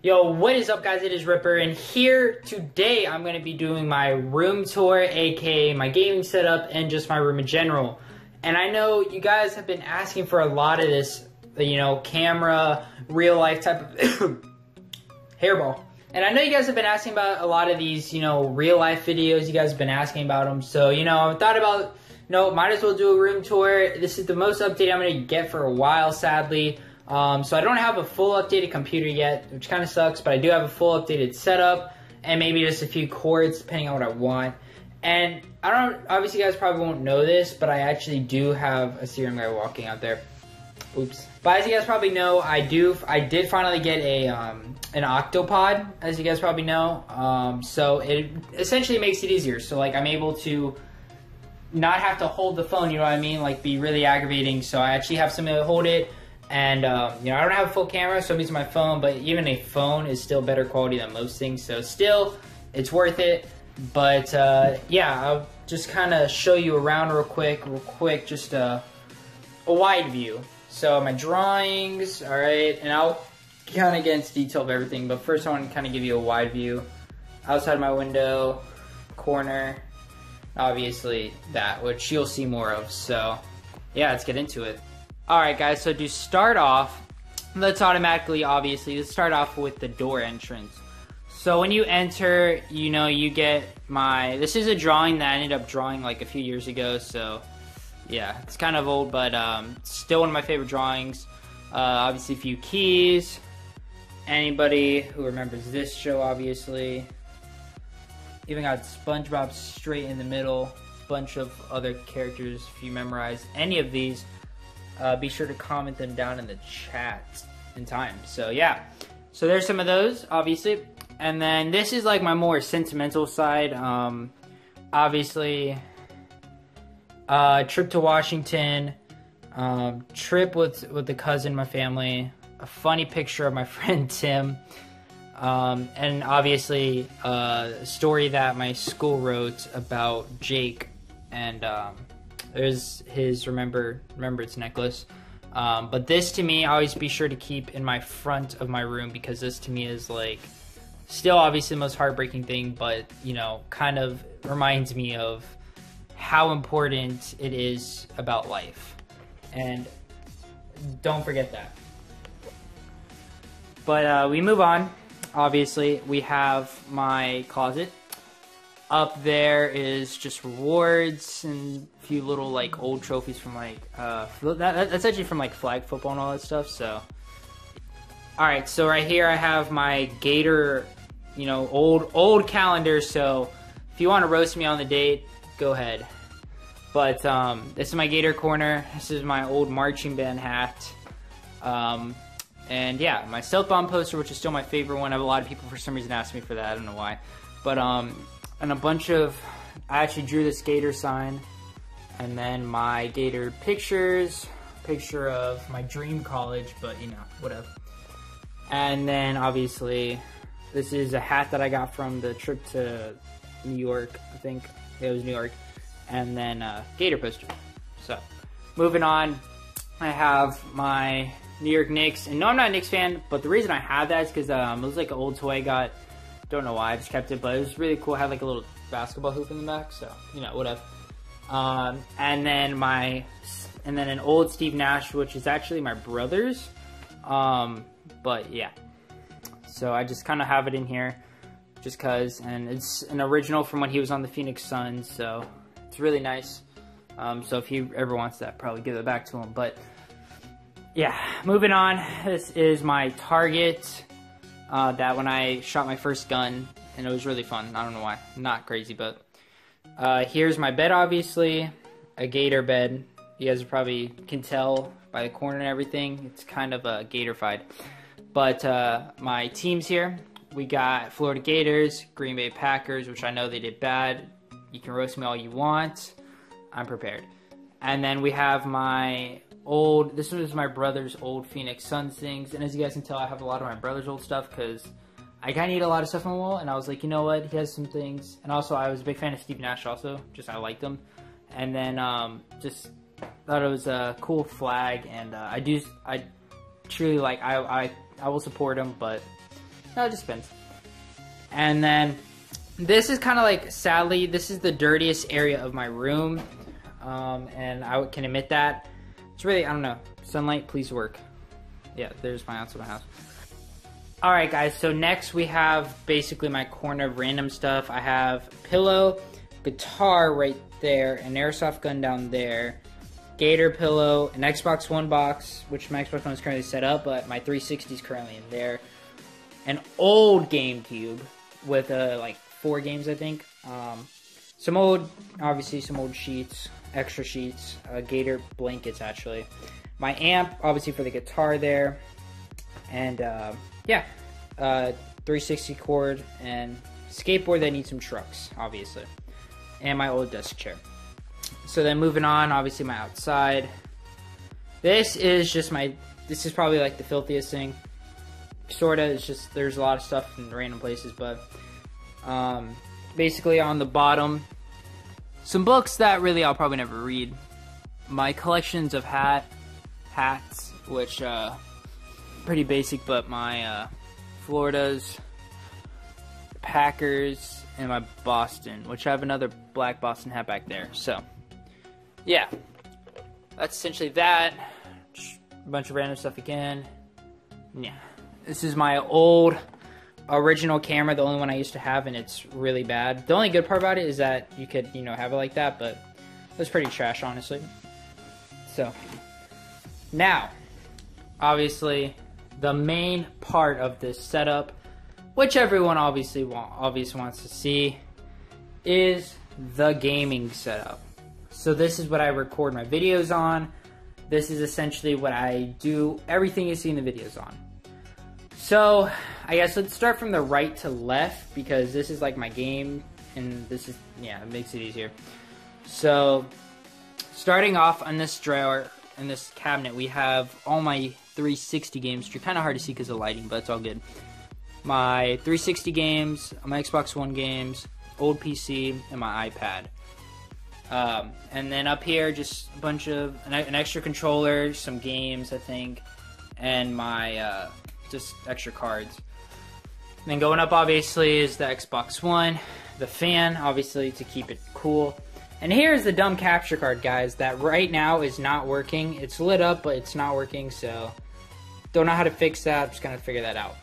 Yo, what is up guys, it is Ripper, and here today I'm going to be doing my room tour, aka my gaming setup, and just my room in general. And I know you guys have been asking for a lot of this, you know, camera, real life type of hairball. And I know you guys have been asking about a lot of these, you know, real life videos, you guys have been asking about them. So, you know, I thought about, might as well do a room tour. This is the most update I'm going to get for a while, sadly. So I don't have a full updated computer yet, which kind of sucks, but I do have a full updated setup and maybe just a few cords depending on what I want. And obviously you guys probably won't know this, but I actually do have a serum guy walking out there. Oops. But as you guys probably know, I did finally get an octopod, as you guys probably know. So it essentially makes it easier. So like I'm able to not have to hold the phone, you know what I mean? Like be really aggravating. So I actually have somebody to hold it. And, you know, I don't have a full camera, so I'm using my phone, but even a phone is still better quality than most things. So still, it's worth it. But, yeah, I'll just kind of show you around real quick, just a wide view. So my drawings, all right, and I'll kind of get into detail of everything, but first I want to kind of give you a wide view. Outside my window, corner, obviously that, which you'll see more of. So, yeah, let's get into it. Alright guys, so to start off, let's start off with the door entrance. So when you enter, you know, you get this is a drawing that I ended up drawing like a few years ago, so yeah, it's kind of old, but still one of my favorite drawings. Obviously a few keys, anybody who remembers this show, obviously. Even got SpongeBob straight in the middle, bunch of other characters if you memorize any of these. Be sure to comment them down in the chat in time. So yeah, so there's some of those, obviously. And then this is like my more sentimental side. Obviously, trip to Washington, trip with the cousin, my family, a funny picture of my friend Tim, and obviously a story that my school wrote about Jake, and there's his remembrance necklace. But this to me, I always be sure to keep in my front of my room, because this to me is like still obviously the most heartbreaking thing, but you know, kind of reminds me of how important it is about life. And don't forget that. But we move on. Obviously, we have my closet. Up there is just rewards and a few little like old trophies from like that's actually from like flag football and all that stuff. So, all right, so right here I have my Gator, you know, old calendar. So if you want to roast me on the date, go ahead. But this is my Gator corner. This is my old marching band hat. And yeah, my Stealth Bomb poster, which is still my favorite one. I have a lot of people for some reason ask me for that. I don't know why, but and a bunch of, I actually drew this Gator sign, and then my Gator pictures, picture of my dream college, but you know, whatever. And then obviously, this is a hat that I got from the trip to New York, I think. It was New York. And then Gator poster. So, moving on, I have my New York Knicks. And no, I'm not a Knicks fan, but the reason I have that is because it was like an old toy I got. Don't know why, I just kept it, but it was really cool. It had like a little basketball hoop in the back, so you know, whatever. And then an old Steve Nash, which is actually my brother's. But yeah, so I just kind of have it in here, just cause, and it's an original from when he was on the Phoenix Suns, so it's really nice. So if he ever wants that, probably give it back to him. But yeah, moving on. This is my Target. That when I shot my first gun, and it was really fun. I don't know why. Not crazy, but here's my bed, obviously. A Gator bed. You guys probably can tell by the corner and everything. It's kind of a Gator-fied. But my teams here, we got Florida Gators, Green Bay Packers, which I know they did bad. You can roast me all you want. I'm prepared. And then we have this was my brother's old Phoenix Suns things, and as you guys can tell, I have a lot of my brother's old stuff, because I kind of need a lot of stuff on the wall, and I was like, you know what, he has some things. And also, I was a big fan of Steve Nash also, just I liked him. And then, just thought it was a cool flag, and I truly like, I will support him, but No, it just depends. And then this is kind of like, sadly, this is the dirtiest area of my room. And I can admit that. It's really, I don't know. Sunlight, please work. Yeah, there's my outside of my house. Alright guys, so next we have basically my corner of random stuff. I have pillow, guitar right there, an airsoft gun down there, gator pillow, an Xbox One box, which my Xbox One is currently set up, but my 360 is currently in there. An old GameCube with like 4 games, I think. Some old, obviously some old sheets, extra sheets, gator blankets actually. My amp, obviously for the guitar there, and yeah, 360 cord and skateboard that needs some trucks, obviously, and my old desk chair. So then moving on, obviously my outside. This is just my, this is probably like the filthiest thing. Sorta, it's just, there's a lot of stuff in random places, but basically on the bottom, some books that really I'll probably never read. My collections of hats, which pretty basic, but my Floridas, Packers, and my Boston, which I have another black Boston hat back there. So yeah, that's essentially that. A bunch of random stuff again. Yeah, this is my old original camera, the only one I used to have, and it's really bad. The only good part about it is that you could, you know, have it like that, but it was pretty trash, honestly. So now, obviously, the main part of this setup, which everyone obviously wants to see, is the gaming setup. So this is what I record my videos on. This is essentially what I do everything you see in the videos on. So I guess let's start from the right to left, because this is like my game, and this is, yeah, it makes it easier. So starting off on this drawer, in this cabinet, we have all my 360 games, which are kind of hard to see because of lighting, but it's all good. My 360 games, my Xbox One games, old PC, and my iPad. And then up here, just a bunch of, an extra controller, some games, I think, and my, just extra cards. And then going up, obviously, is the Xbox One, the fan, obviously, to keep it cool. And here's the dumb capture card, guys, that right now is not working. It's lit up, but it's not working, so don't know how to fix that. I'm just gonna figure that out.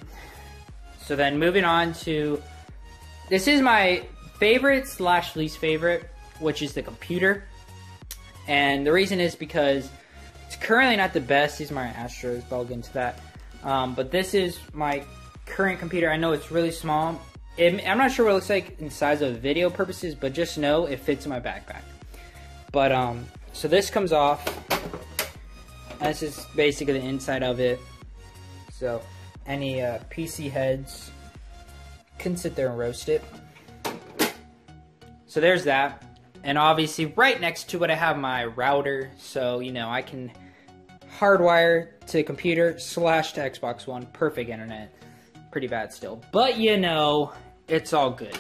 So then moving on to, this is my favorite / least favorite, which is the computer. And the reason is because it's currently not the best. These are my Astros, but I'll get into that. But this is my current computer. I know it's really small. I'm not sure what it looks like in size of video purposes, but just know it fits in my backpack. But, so this comes off. This is basically the inside of it. So, any PC heads can sit there and roast it. So there's that. And obviously, right next to it, I have my router. So, you know, I can hardwire to computer / to Xbox One. Perfect internet. Pretty bad still. But, you know, it's all good.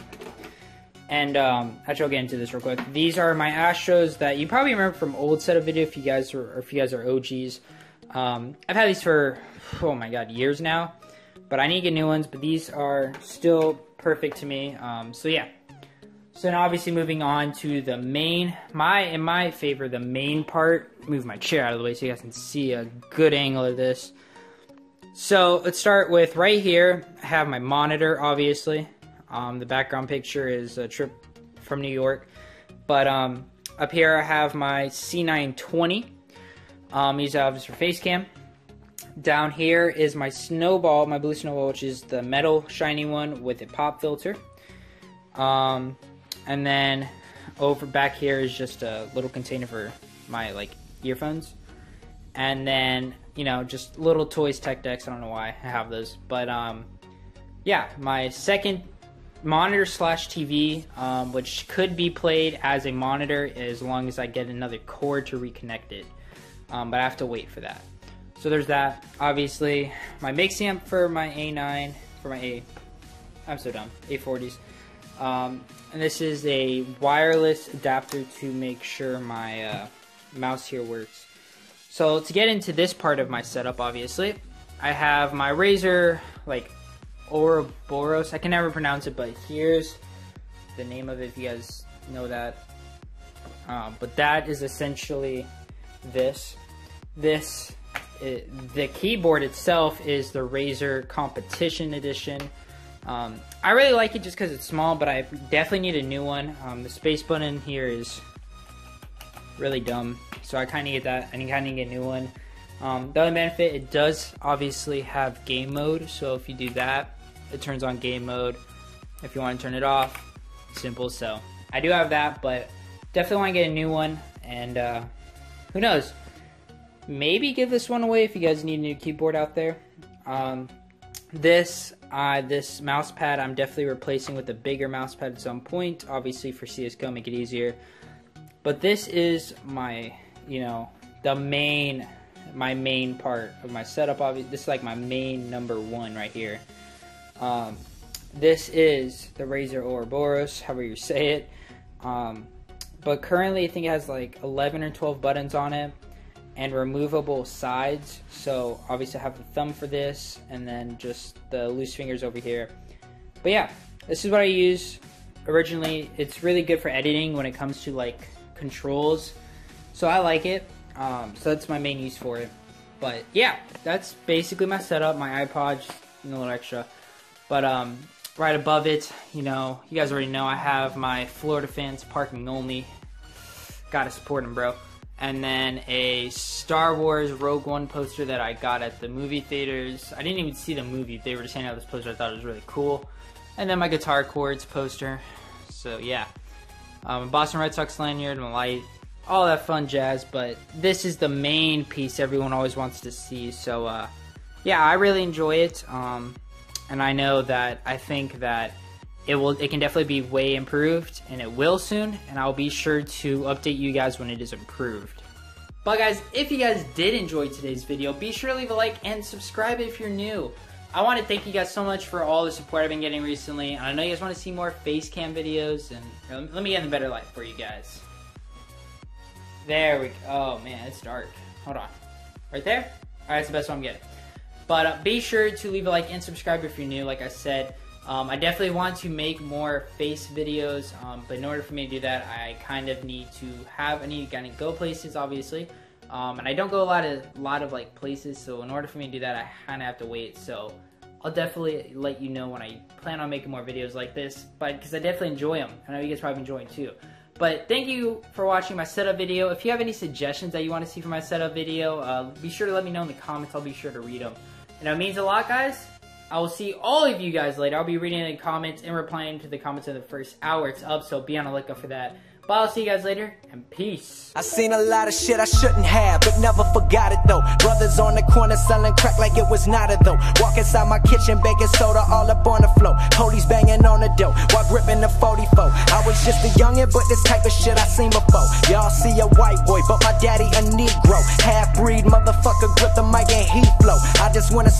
And actually, I'll get into this real quick. These are my Astros that you probably remember from old setup video if you guys are OGs. I've had these for, oh my god, years now. But I need to get new ones. But these are still perfect to me. So yeah. So now obviously moving on to the main, in my favor, the main part. Move my chair out of the way so you guys can see a good angle of this. So let's start with right here. I have my monitor, obviously. The background picture is a trip from New York. But up here I have my C920. These are obviously for face cam. Down here is my snowball, my blue snowball, which is the metal shiny one with a pop filter. And then over back here is just a little container for my like earphones. And then, you know, just little toys, tech decks. I don't know why I have those. But yeah, my second monitor / TV, which could be played as a monitor as long as I get another cord to reconnect it. But I have to wait for that. So there's that. Obviously, my mix amp for my A9, for my I'm so dumb, A40s. And this is a wireless adapter to make sure my mouse here works. So to get into this part of my setup, obviously, I have my Razer, like, Ouroboros. I can never pronounce it, but here's the name of it if you guys know that. But that is essentially this. The keyboard itself is the Razer Competition Edition. I really like it just because it's small, but I definitely need a new one. The space button here is really dumb, so I kind of get that. I kind of get a new one. The other benefit, it does obviously have game mode, so if you do that, it turns on game mode. If you want to turn it off, simple. So I do have that, but definitely want to get a new one, and who knows, maybe give this one away if you guys need a new keyboard out there. This mouse pad I'm definitely replacing with a bigger mouse pad at some point, obviously for CSGO, make it easier. But this is my, my main part of my setup. Obviously, this is like my main #1 right here. This is the Razer Ouroboros, however you say it. But currently I think it has like 11 or 12 buttons on it and removable sides. So obviously I have the thumb for this and then just the loose fingers over here. But yeah, this is what I use originally. It's really good for editing when it comes to like controls. So I like it. So that's my main use for it. But yeah, that's basically my setup, my iPod, just a little extra. But right above it, you guys already know I have my Florida fans parking only. Gotta support them, bro. And then a Star Wars Rogue One poster that I got at the movie theaters. I didn't even see the movie. They were just handing out this poster. I thought it was really cool. And then my guitar chords poster. So yeah. Boston Red Sox lanyard, my light, all that fun jazz. But this is the main piece everyone always wants to see. So yeah, I really enjoy it. And I know that I think that it can definitely be way improved, and it will soon, and I'll be sure to update you guys when it is improved. But guys, if you guys did enjoy today's video, be sure to leave a like and subscribe if you're new. I want to thank you guys so much for all the support I've been getting recently. I know you guys want to see more face cam videos, and let me get in a better light for you guys. There we go. Oh man, it's dark. Hold on. Right there? Alright, that's the best one I'm getting. But be sure to leave a like and subscribe if you're new, like I said. I definitely want to make more face videos, but in order for me to do that, I kind of need to go places, obviously. And I don't go a lot of like places, so in order for me to do that, I kind of have to wait. So I'll definitely let you know when I plan on making more videos like this, because I definitely enjoy them. I know you guys probably enjoy them too. But thank you for watching my setup video. If you have any suggestions that you want to see for my setup video, be sure to let me know in the comments. I'll be sure to read them. And that means a lot, guys. I will see all of you guys later. I'll be reading the comments and replying to the comments in the first hour it's up, so be on the lookout for that. But I'll see you guys later, and peace. I seen a lot of shit I shouldn't have, but never forgot it though. Brothers on the corner selling crack like it was not a though. Walk inside my kitchen, baking soda all up on the floor. Police banging on the door while gripping the 44. I was just a youngin', but this type of shit I seen before. Y'all see a white boy, but my daddy a Negro. Half-breed motherfucker, grip the mic and he flow. I just wanna